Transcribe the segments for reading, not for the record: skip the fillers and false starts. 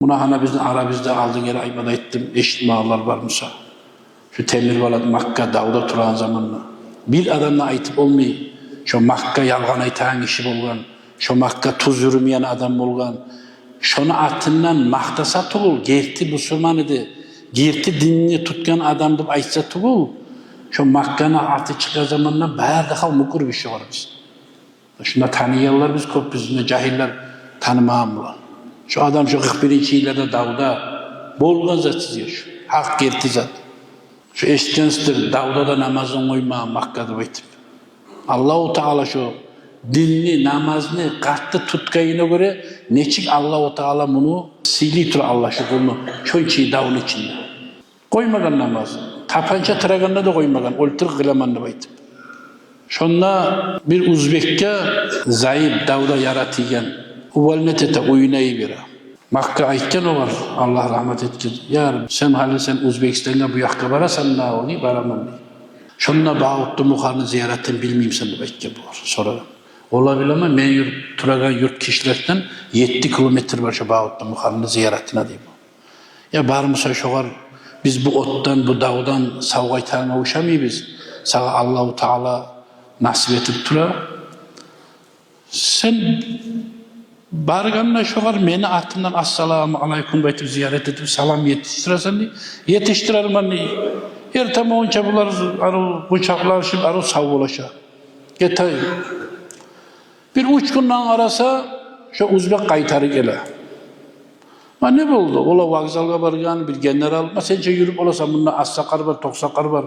Buna hana bizden Arabizde aldığın yere aymada ettim. Eşit mağlar var Musa. Şu Temirbalat Makka dağda turan zamanla. Bir adamla aytıp olmayı. Şu Makka yalgan aytağın işi bolgan. Şu Makka tuz yürümeyen adam bolgan. Şunu atından maktasa tuğul. Gerti Müslüman idi. Gerti dinini tutkan adam dip aytsa tuğul. Şu Makka'nın atı çıkan zamanla bayar daha mukur bir şey var biz. Şunda tanıyanlar biz köp bizimle cahiller tanımağımlar. Şu adam şu 41. yıllarda dağda bolgan zatsız yaşıyor. Hak gerti zat. Şu eşitensizdir, dağda da namazın koyma Makka'da baytip. Allah-u Teala şu dinni, namazını kattı tutkayına göre neçik Allah-u Teala bunu sili tur Allah şu bunu şöyle dağın içinde. Koymadan namaz. Tapanca tıraganda da koymadan. Oltır kılamanını baytip. Şonda bir Uzbek'e zayıf dağda yaratıyken uvalnetete oynayı bira. Makka aytken o var. Allah rahmet etkin. Ya sen hali sen Uzbekistan'a bu yakka barasan ne oluyor? Baraman diye. Şonda Bağutlu Mukhar'ın ziyaretini bilmeyeyim sen de belki bu var. Sorarım. Olabilir ama ben turagan yurt kişilerden 7 kilometre var şu Bağutlu Mukhar'ın ziyaretine diyeyim. Ya barımsa şoğar biz bu ottan, bu dağdan savgaytağına uğuşamayız biz. Sağa Allah-u Teala nasip etip tura. Sen barganla şoğar beni atından assalamu aleyküm baytip ziyaret edip salam yetiştiresen diye. Yetiştirelim anne. Erteme onca bular bıçaklar şimdi arı sağ ulaşa. Getayım. Bir 3 günden arasa şu Uzbek kaytarı gele. Ma ne oldu? Ola vokzalga bargan bir general. Ma sence yürüp olasan bunda assakar var, toksakar var.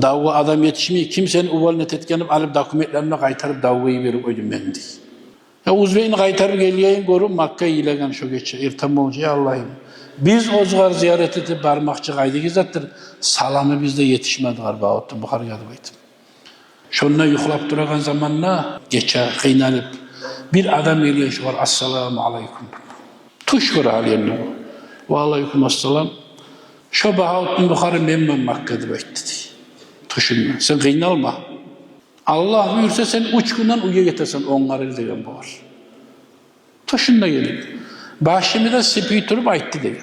Davga adam yetişmiyor. Kimsenin uvalnet etkenip alıp dokumentlerini kaytarıp davgayı verip öydüm ben diye. Ya Uzbek'ini kaytarıp geliyeyin görüp Makka'yı ilegan şu geçe. Ertem olunca ya Allah'ım. Biz ozgar ziyaret edip barmakçı kaydı gizattır. Salamı bizde yetişmedi galiba. Ottu Bukhar yadı baytım. Şonuna yuhlap duragan zamanla geçe kıynalıp bir adam geliyor şu var. Assalamu aleyküm. Tuş var haliyenle bu. Ve aleyküm assalam. Şu Bağutlu Bukhar'ı memnun Makka'da bayttı. Tuşunma. Sen kıynalma. Allah buyursa sen 3 günden uya getirsen onları degen bu var. Tuşunda gelip. Başımı da sipi turup ayttı degen.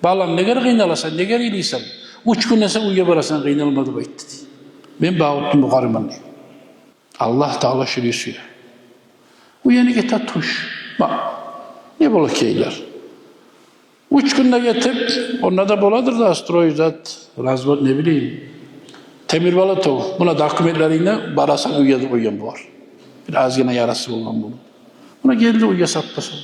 Balam ne kadar kıynalasan, ne kadar iyiysen. 3 günden sen uya barasan kıynalmadı bayttı. Ben Bağutlu Bukhar'ım anlayayım. Allah Teala şöyle söylüyor. Uyanı getir tuş. Bak. Ne bolu keyler. 3 günde getirip, ona da boladır da astroizat, razvat ne bileyim. Temirbalat o. Buna dokumentleriyle barasan uyan bu var. Biraz yine yarası olan bunu. Buna geldi uya satmasın.